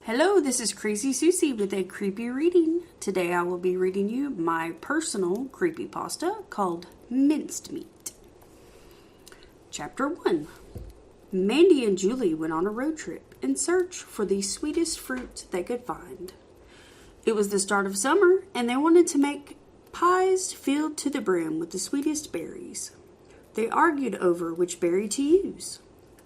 Hello, this is Crazy Suzzie with a creepy reading. Today I will be reading you my personal creepypasta called Minced Meat. Chapter 1. Mandy and Julie went on a road trip in search for the sweetest fruit they could find. It was the start of summer and they wanted to make pies filled to the brim with the sweetest berries. They argued over which berry to use.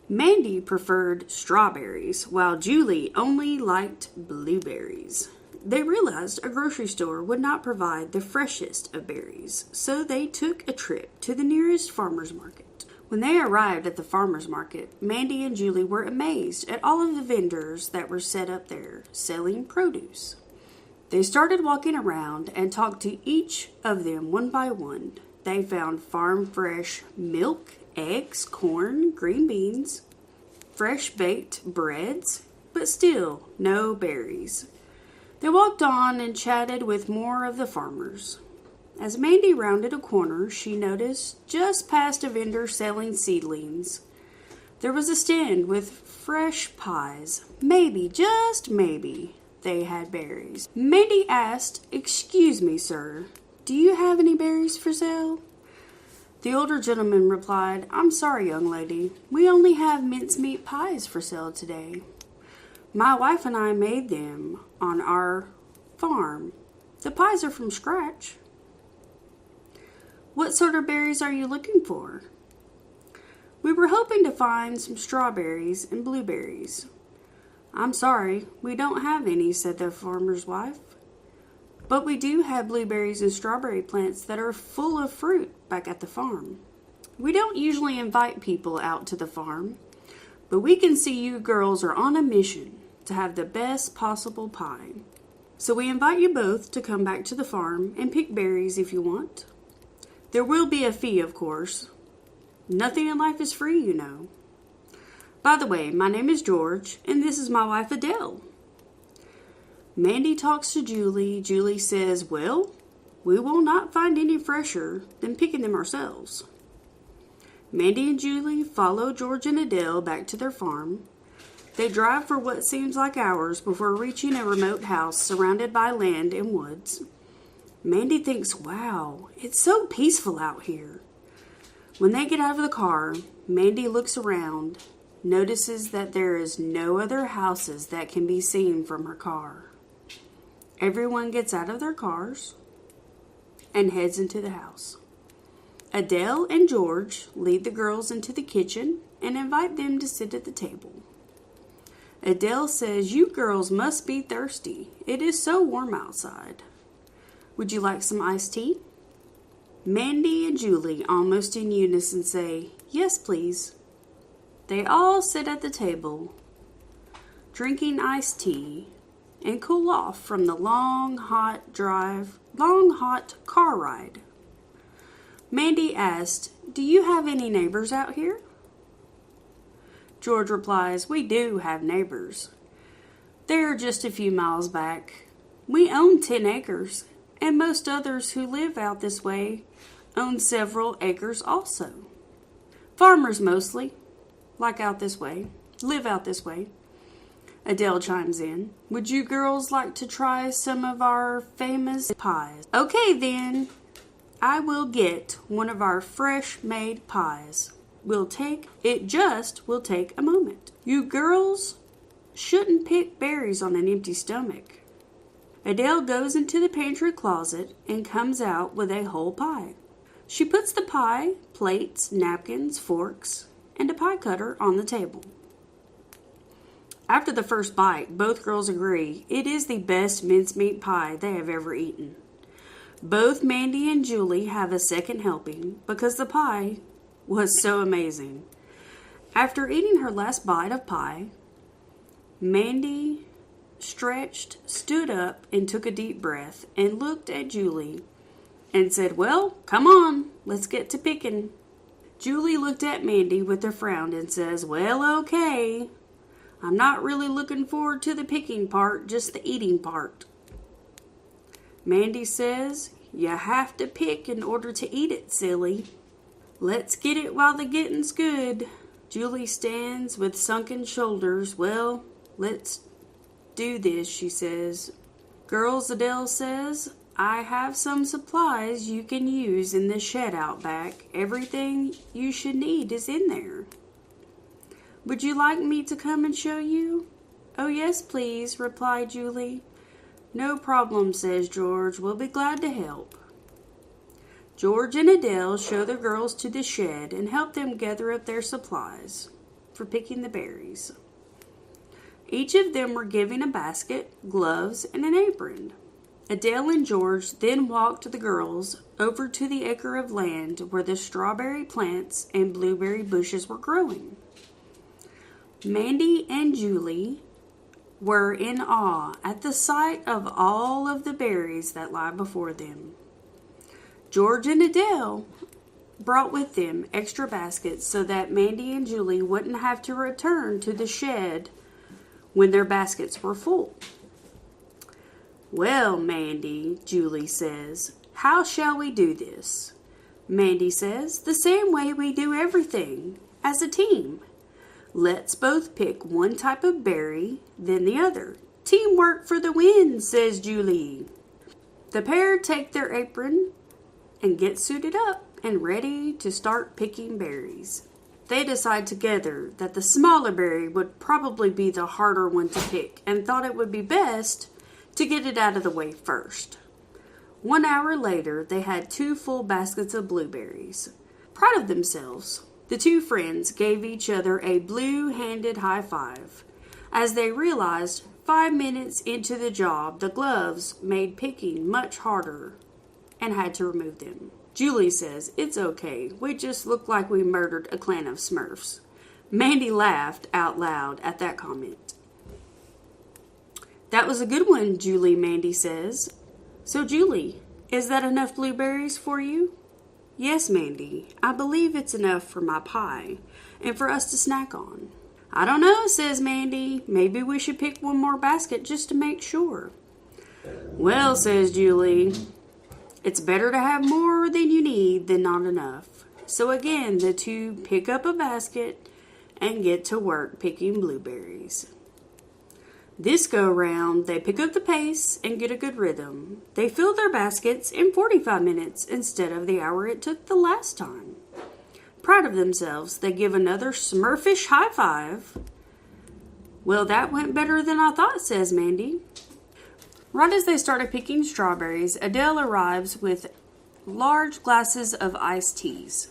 Mandy preferred strawberries, while Julie only liked blueberries. They realized a grocery store would not provide the freshest of berries, so they took a trip to the nearest farmer's market. When they arrived at the farmer's market, Mandy and Julie were amazed at all of the vendors that were set up there, selling produce. They started walking around and talked to each of them one by one. They found farm-fresh milk, eggs, corn, green beans, fresh-baked breads, but still no berries. They walked on and chatted with more of the farmers. As Mandy rounded a corner, she noticed, just past a vendor selling seedlings, there was a stand with fresh pies. Maybe, just maybe, they had berries. Mandy asked, "Excuse me, sir, do you have any berries for sale?" The older gentleman replied, "I'm sorry, young lady. We only have mincemeat pies for sale today. My wife and I made them on our farm. The pies are from scratch." "What sort of berries are you looking for?" "We were hoping to find some strawberries and blueberries." "I'm sorry, we don't have any," said the farmer's wife. "But we do have blueberries and strawberry plants that are full of fruit back at the farm. We don't usually invite people out to the farm, but we can see you girls are on a mission to have the best possible pie. So we invite you both to come back to the farm and pick berries if you want. There will be a fee, of course. Nothing in life is free, you know. By the way, my name is George, and this is my wife Adele." Mandy talks to Julie. Julie says, "Well, we will not find any fresher than picking them ourselves." Mandy and Julie follow George and Adele back to their farm. They drive for what seems like hours before reaching a remote house surrounded by land and woods. Mandy thinks, "Wow, it's so peaceful out here." When they get out of the car, Mandy looks around, notices that there is no other houses that can be seen from her car. Everyone gets out of their cars and heads into the house. Adele and George lead the girls into the kitchen and invite them to sit at the table. Adele says, "You girls must be thirsty. It is so warm outside. Would you like some iced tea?" Mandy and Julie, almost in unison, say, "Yes, please." They all sit at the table, drinking iced tea, and cool off from the long, hot car ride. Mandy asked, "Do you have any neighbors out here?" George replies, "We do have neighbors. They're just a few miles back. We own 10 acres, and most others who live out this way own several acres also. Farmers mostly, live out this way. Adele chimes in, "Would you girls like to try some of our famous pies?" "Okay then, I will get one of our fresh-made pies. Will take a moment. You girls shouldn't pick berries on an empty stomach." Adele goes into the pantry closet and comes out with a whole pie. She puts the pie, plates, napkins, forks, and a pie cutter on the table. After the first bite, both girls agree it is the best mincemeat pie they have ever eaten. Both Mandy and Julie have a second helping because the pie was so amazing. After eating her last bite of pie, Mandy stretched, stood up, and took a deep breath and looked at Julie and said, "Well, come on, let's get to picking." Julie looked at Mandy with a frown and says, "Well, okay. I'm not really looking forward to the picking part, just the eating part." Mandy says, "You have to pick in order to eat it, silly. Let's get it while the getting's good." Julie stands with sunken shoulders. "Well, let's do this, she says. Girls, Adele says, I have some supplies you can use in the shed out back. Everything you should need is in there. Would you like me to come and show you? Oh, yes, please, replied Julie. No problem, says George. We'll be glad to help. George and Adele show the girls to the shed and help them gather up their supplies for picking the berries. Each of them were given a basket, gloves, and an apron. Adele and George then walked the girls over to the acre of land where the strawberry plants and blueberry bushes were growing. Mandy and Julie were in awe at the sight of all of the berries that lie before them. George and Adele brought with them extra baskets so that Mandy and Julie wouldn't have to return to the shed when their baskets were full. Well, Mandy, Julie says, how shall we do this? Mandy says, the same way we do everything, as a team. Let's both pick one type of berry, then the other. Teamwork for the win, says Julie. The pair take their apron and get suited up and ready to start picking berries. They decide together that the smaller berry would probably be the harder one to pick and thought it would be best to get it out of the way first. 1 hour later, they had 2 full baskets of blueberries. Proud of themselves, the 2 friends gave each other a blue-handed high five. As they realized 5 minutes into the job, the gloves made picking much harder and had to remove them. Julie says, it's okay, we just look like we murdered a clan of Smurfs. Mandy laughed out loud at that comment. That was a good one, Julie, Mandy says. So, Julie, is that enough blueberries for you? Yes, Mandy, I believe it's enough for my pie and for us to snack on. I don't know, says Mandy. Maybe we should pick one more basket just to make sure. Well, says Julie, it's better to have more than you need than not enough. So again, the 2 pick up a basket and get to work picking blueberries. This go-round, they pick up the pace and get a good rhythm. They fill their baskets in 45 minutes instead of the hour it took the last time. Proud of themselves, they give another Smurfish high five. Well, that went better than I thought, says Mandy. Right as they started picking strawberries, Adele arrives with large glasses of iced teas.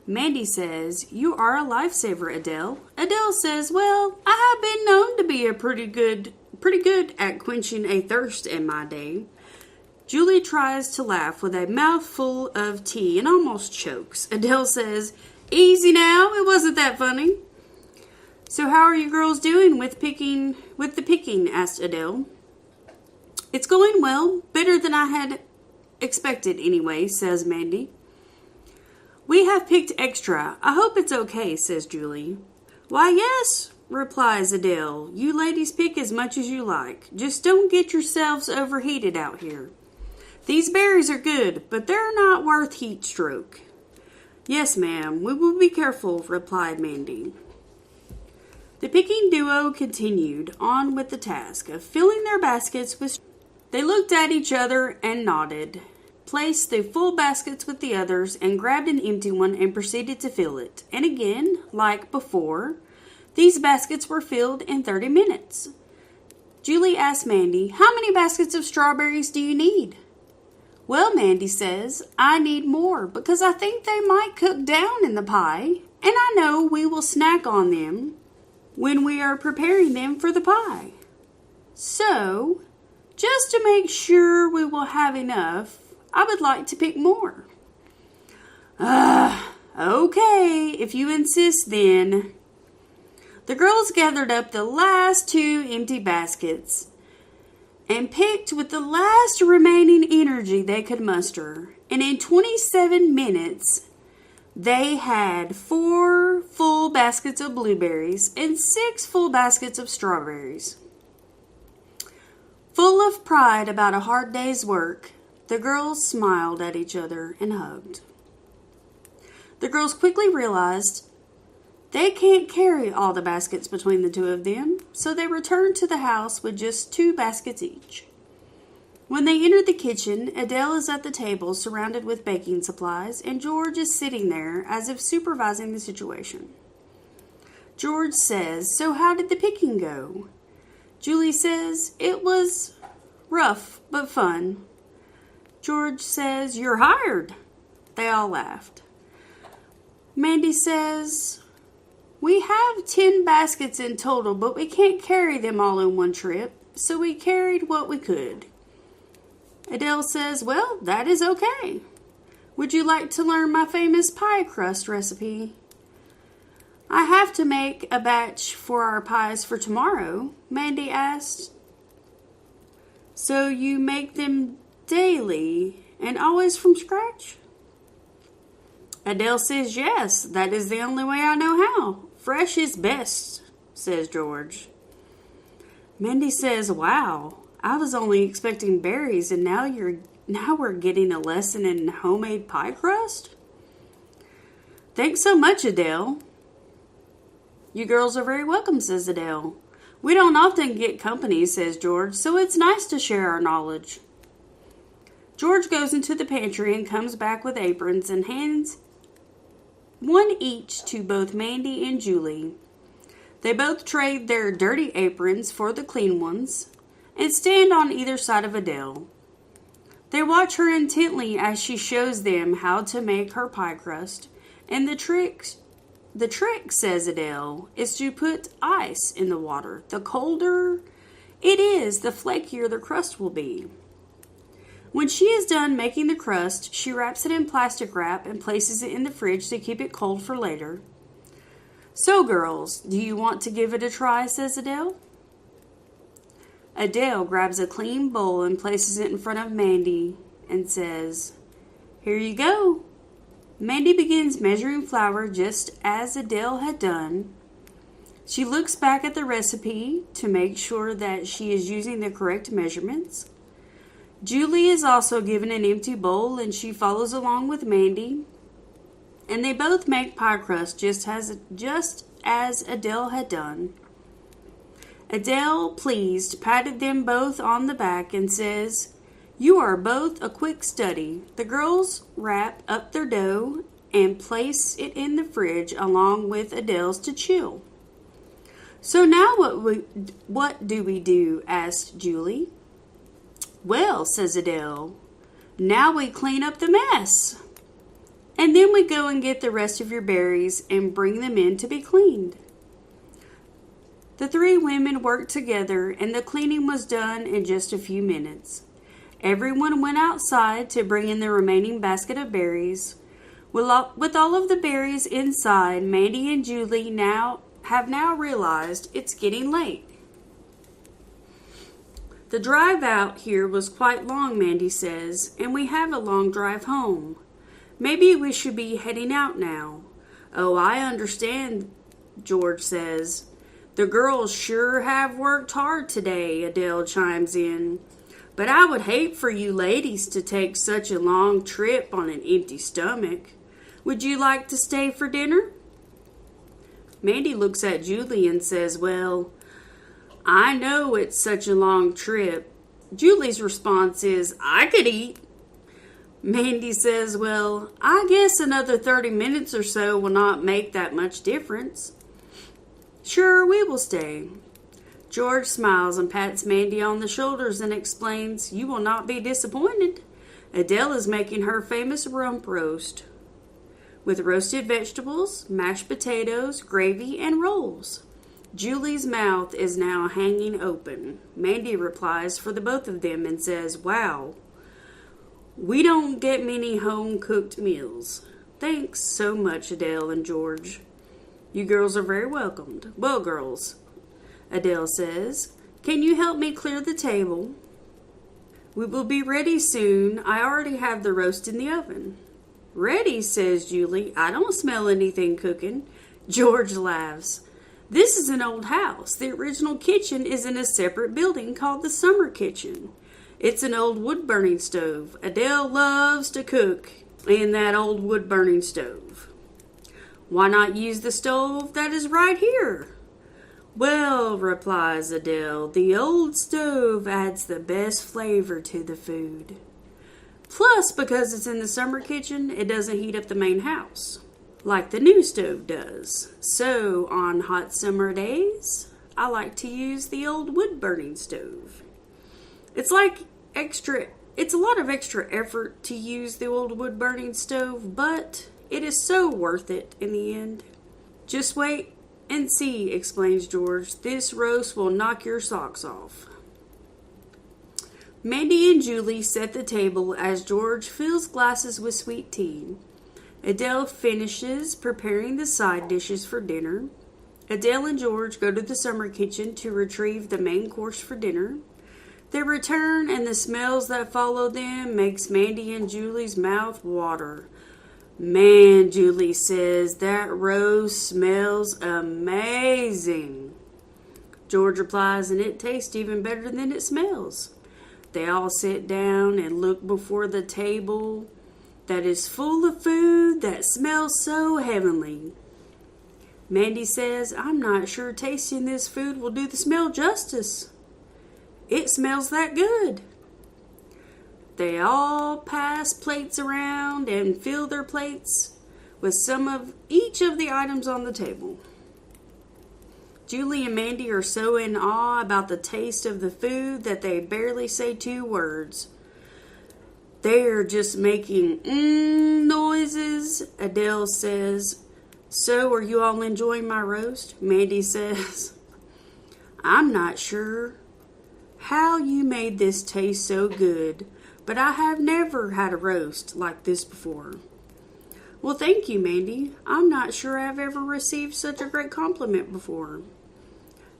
Mandy says, you are a lifesaver, Adele. Adele says, well, I have been known to be pretty good at quenching a thirst in my day. Julie tries to laugh with a mouthful of tea and almost chokes. Adele says, easy now, it wasn't that funny. So how are you girls doing with the picking, asked Adele. It's going well, better than I had expected anyway, says Mandy. We have picked extra. I hope it's okay, says Julie. Why, yes, replies Adele. You ladies pick as much as you like. Just don't get yourselves overheated out here. These berries are good, but they're not worth heat stroke. Yes, ma'am, we will be careful, replied Mandy. The picking duo continued on with the task of filling their baskets with. They looked at each other and nodded, placed the full baskets with the others, and grabbed an empty one and proceeded to fill it. And again, like before, these baskets were filled in 30 minutes. Julie asked Mandy, how many baskets of strawberries do you need? Well, Mandy says, I need more because I think they might cook down in the pie, and I know we will snack on them when we are preparing them for the pie. So, just to make sure we will have enough, I would like to pick more. Okay, if you insist then. The girls gathered up the last 2 empty baskets and picked with the last remaining energy they could muster. And in 27 minutes, they had 4 full baskets of blueberries and 6 full baskets of strawberries. Full of pride about a hard day's work, the girls smiled at each other and hugged. The girls quickly realized They can't carry all the baskets between the two of them, so they return to the house with just 2 baskets each. When they enter the kitchen, Adele is at the table surrounded with baking supplies, and George is sitting there as if supervising the situation. George says, "So how did the picking go?" Julie says, "It was rough, but fun." George says, "You're hired." They all laughed. Mandy says, "We have 10 baskets in total, but we can't carry them all in one trip, so we carried what we could." Adele says, "Well, that is okay. Would you like to learn my famous pie crust recipe?" "I have to make a batch for our pies for tomorrow," Mandy asked. "So you make them daily and always from scratch?" Adele says, "Yes, that is the only way I know how. Fresh is best," says George. Mandy says, "Wow, I was only expecting berries, and now we're getting a lesson in homemade pie crust?" "Thanks so much, Adele." "You girls are very welcome," says Adele. "We don't often get company," says George, "so it's nice to share our knowledge." George goes into the pantry and comes back with aprons and hands one each to both Mandy and Julie. They both trade their dirty aprons for the clean ones and stand on either side of Adele. They watch her intently as she shows them how to make her pie crust, and the trick, says Adele, is to put ice in the water. The colder it is, the flakier the crust will be. When she is done making the crust, she wraps it in plastic wrap and places it in the fridge to keep it cold for later. "So, girls, do you want to give it a try?" says Adele. Adele grabs a clean bowl and places it in front of Mandy and says, "Here you go." Mandy begins measuring flour just as Adele had done. She looks back at the recipe to make sure that she is using the correct measurements. Julie is also given an empty bowl and she follows along with Mandy. And they both make pie crust just as Adele had done. Adele, pleased, patted them both on the back and says, "You are both a quick study." The girls wrap up their dough and place it in the fridge along with Adele's to chill. "So now what do we do?" asked Julie. "Well," says Adele, "now we clean up the mess. And then we go and get the rest of your berries and bring them in to be cleaned." The 3 women worked together and the cleaning was done in just a few minutes. Everyone went outside to bring in the remaining basket of berries. With all of the berries inside, Mandy and Julie have now realized it's getting late. "The drive out here was quite long," Mandy says, "and we have a long drive home. Maybe we should be heading out now." "Oh, I understand," George says. "The girls sure have worked hard today," Adele chimes in. "But I would hate for you ladies to take such a long trip on an empty stomach. Would you like to stay for dinner?" Mandy looks at Julie and says, "Well, I know it's such a long trip." Julie's response is, "I could eat." Mandy says, "Well, I guess another 30 minutes or so will not make that much difference." "Sure, we will stay." George smiles and pats Mandy on the shoulders and explains, "You will not be disappointed. Adele is making her famous rump roast with roasted vegetables, mashed potatoes, gravy, and rolls." Julie's mouth is now hanging open. Mandy replies for the both of them and says, "Wow, we don't get many home-cooked meals." "Thanks so much, Adele and George. You girls are very welcomed." "Well, girls," Adele says, "can you help me clear the table?" "We will be ready soon. I already have the roast in the oven." "Ready?" says Julie. "I don't smell anything cooking." George laughs. "This is an old house. The original kitchen is in a separate building called the summer kitchen. It's an old wood-burning stove. Adele loves to cook in that old wood-burning stove." Why not use the stove that is right here? Well, replies Adele, the old stove adds the best flavor to the food. Plus, because it's in the summer kitchen, it doesn't heat up the main house like the new stove does. So, on hot summer days, I like to use the old wood-burning stove. It's a lot of extra effort to use the old wood-burning stove, but it is so worth it in the end. Just wait and see, explains George. This roast will knock your socks off. Mandy and Julie set the table as George fills glasses with sweet tea. Adele finishes preparing the side dishes for dinner. Adele and George go to the summer kitchen to retrieve the main course for dinner. They return, and the smells that follow them makes Mandy and Julie's mouth water. Man, Julie says, that roast smells amazing. George replies, and it tastes even better than it smells. They all sit down and look before the table that is full of food that smells so heavenly. Mandy says, I'm not sure tasting this food will do the smell justice. It smells that good. They all pass plates around and fill their plates with some of each of the items on the table. Julie and Mandy are so in awe about the taste of the food that they barely say 2 words. They're just making noises. Adele says, so are you all enjoying my roast? Mandy says, I'm not sure how you made this taste so good, but I have never had a roast like this before. Well, thank you, Mandy. I'm not sure I've ever received such a great compliment before.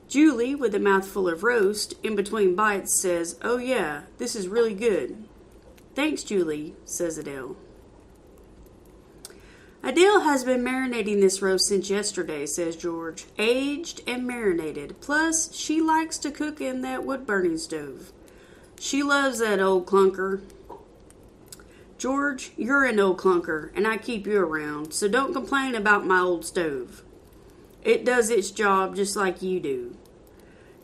Julie, with a mouthful of roast in between bites, says, oh yeah, this is really good. Thanks, Julie, says Adele. Adele has been marinating this roast since yesterday, says George. Aged and marinated. Plus, she likes to cook in that wood-burning stove. She loves that old clunker. George, you're an old clunker, and I keep you around, so don't complain about my old stove. It does its job just like you do.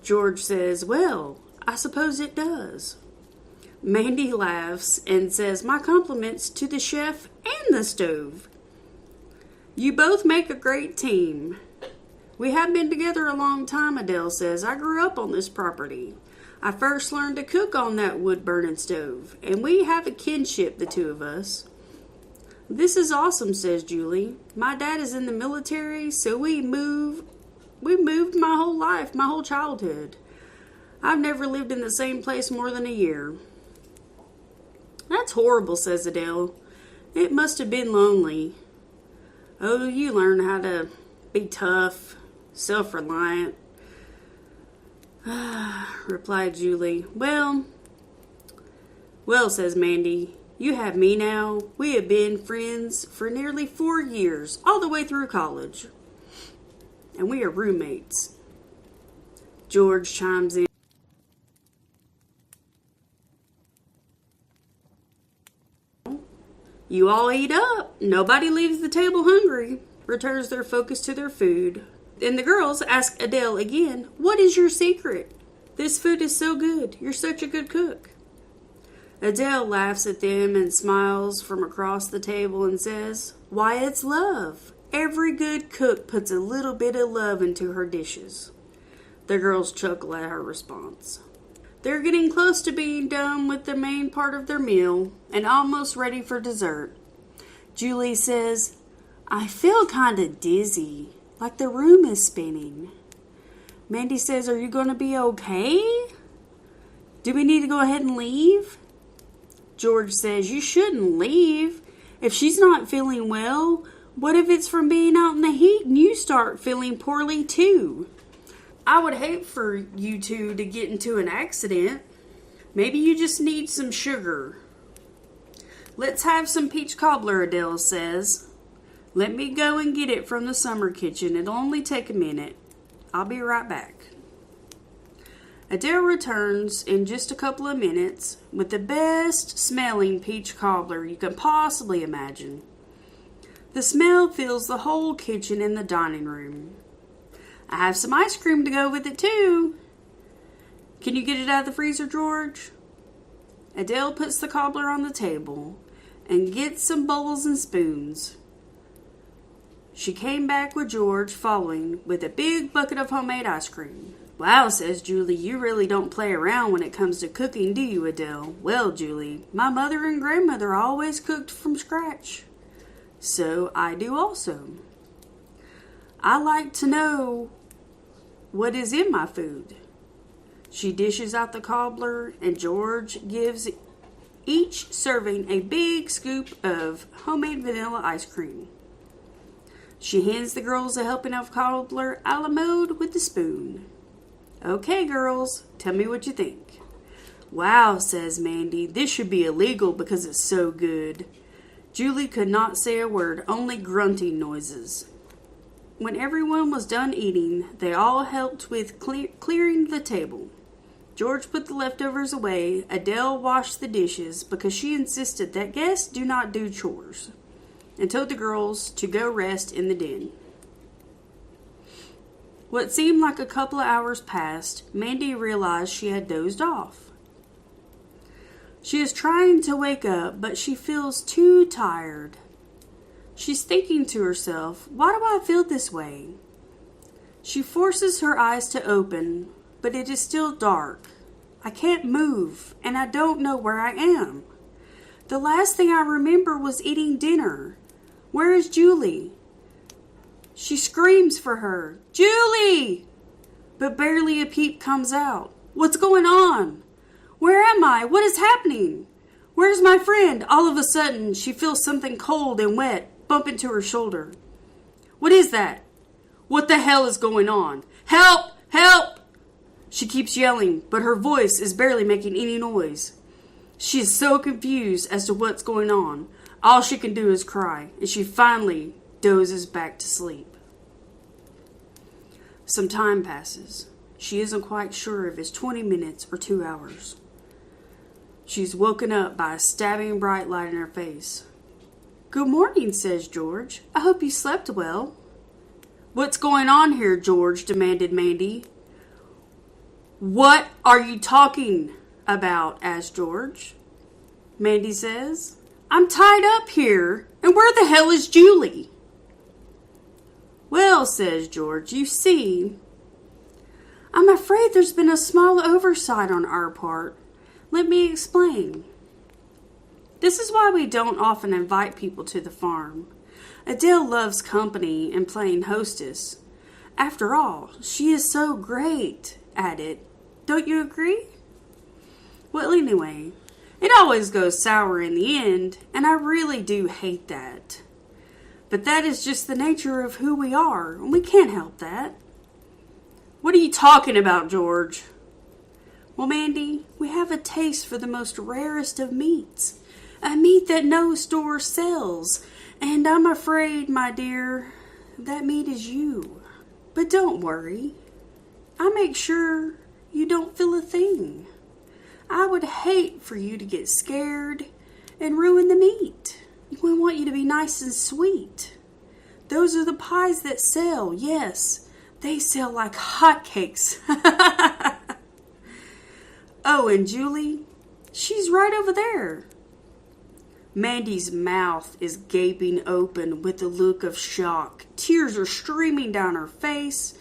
George says, well, I suppose it does. Mandy laughs and says, my compliments to the chef and the stove. You both make a great team. We have been together a long time, Adele says. I grew up on this property. I first learned to cook on that wood-burning stove, and we have a kinship, the two of us. This is awesome, says Julie. My dad is in the military, so we moved my whole life, my whole childhood. I've never lived in the same place more than a year. That's horrible, says Adele. It must have been lonely. Oh, you learn how to be tough, self-reliant. Replied Julie. Well, says Mandy. You have me now. We have been friends for nearly 4 years, all the way through college. And we are roommates. George chimes in. You all eat up. Nobody leaves the table hungry. Returns their focus to their food. And the girls ask Adele again, what is your secret? This food is so good. You're such a good cook. Adele laughs at them and smiles from across the table and says, why, it's love. Every good cook puts a little bit of love into her dishes. The girls chuckle at her response. They're getting close to being done with the main part of their meal and almost ready for dessert. Julie says, I feel kind of dizzy, like the room is spinning. Mandy says, are you going to be okay? Do we need to go ahead and leave? George says, you shouldn't leave. If she's not feeling well, what if it's from being out in the heat and you start feeling poorly too? I would hate for you two to get into an accident. Maybe you just need some sugar. Let's have some peach cobbler, Adele says. Let me go and get it from the summer kitchen. It'll only take a minute. I'll be right back. Adele returns in just a couple of minutes with the best smelling peach cobbler you can possibly imagine. The smell fills the whole kitchen and the dining room. I have some ice cream to go with it too. Can you get it out of the freezer, George? Adele puts the cobbler on the table and gets some bowls and spoons. She came back with George following with a big bucket of homemade ice cream. Wow, says Julie, you really don't play around when it comes to cooking, do you, Adele? Well, Julie, my mother and grandmother always cooked from scratch. So I do also. I like to know what is in my food. She dishes out the cobbler, and George gives each serving a big scoop of homemade vanilla ice cream. She hands the girls a helping of cobbler a la mode with the spoon. Okay, girls, tell me what you think. Wow, says Mandy, this should be illegal because it's so good. Julie could not say a word, only grunting noises. When everyone was done eating, they all helped with clearing the table. George put the leftovers away. Adele washed the dishes because she insisted that guests do not do chores, and told the girls to go rest in the den. What seemed like a couple of hours passed. Mandy realized she had dozed off. She is trying to wake up, but she feels too tired. She's thinking to herself, why do I feel this way? She forces her eyes to open, but it is still dark. I can't move, and I don't know where I am. The last thing I remember was eating dinner. Where is Julie? She screams for her, Julie! But barely a peep comes out. What's going on? Where am I? What is happening? Where's my friend? All of a sudden, she feels something cold and wet bump into her shoulder. What is that? What the hell is going on? Help! Help! She keeps yelling, but her voice is barely making any noise. She is so confused as to what's going on. All she can do is cry, and she finally dozes back to sleep. Some time passes. She isn't quite sure if it's 20 minutes or 2 hours. She's woken up by a stabbing bright light in her face. Good morning, says George. I hope you slept well. What's going on here, George? Demanded Mandy. What are you talking about? Asked George. Mandy says, I'm tied up here, and where the hell is Julie? Well, says George, you see, I'm afraid there's been a small oversight on our part. Let me explain. This is why we don't often invite people to the farm. Adele loves company and playing hostess. After all, she is so great at it. Don't you agree? Well, anyway, it always goes sour in the end, and I really do hate that. But that is just the nature of who we are, and we can't help that. What are you talking about, George? Well, Mandy, we have a taste for the most rarest of meats. A meat that no store sells. And I'm afraid, my dear, that meat is you. But don't worry. I make sure you don't feel a thing. I would hate for you to get scared and ruin the meat. We want you to be nice and sweet. Those are the pies that sell. Yes, they sell like hotcakes. Oh, and Julie, she's right over there. Mandy's mouth is gaping open with a look of shock. Tears are streaming down her face.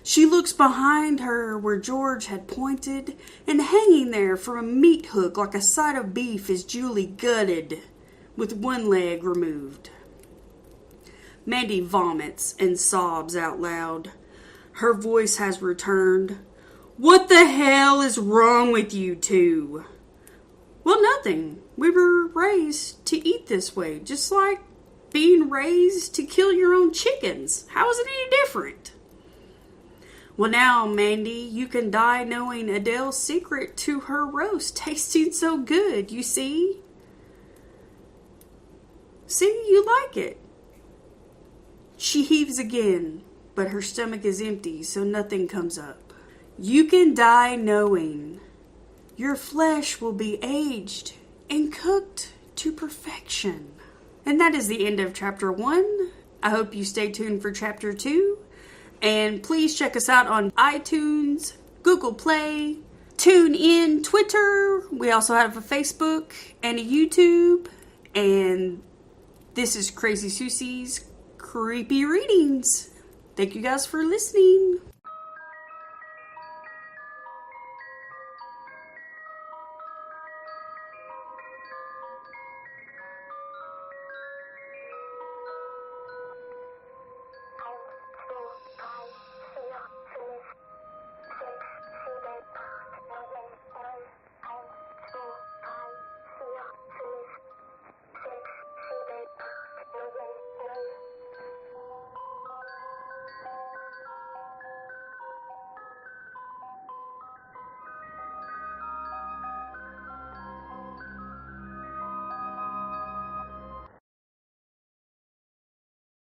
She looks behind her where George had pointed, and hanging there from a meat hook like a side of beef is Julie gutted, with one leg removed. Mandy vomits and sobs out loud. Her voice has returned. What the hell is wrong with you two? Well, nothing. We were raised to eat this way, just like being raised to kill your own chickens. How is it any different? Well, now, Mandy, you can die knowing Adele's secret to her roast tasting so good, you see? See, you like it. She heaves again, but her stomach is empty, so nothing comes up. You can die knowing your flesh will be aged and cooked to perfection. And that is the end of Chapter 1. I hope you stay tuned for Chapter 2. And please check us out on iTunes, Google Play, TuneIn, Twitter. We also have a Facebook and a YouTube. And this is Crazy Sussie's Creepy Readings. Thank you guys for listening.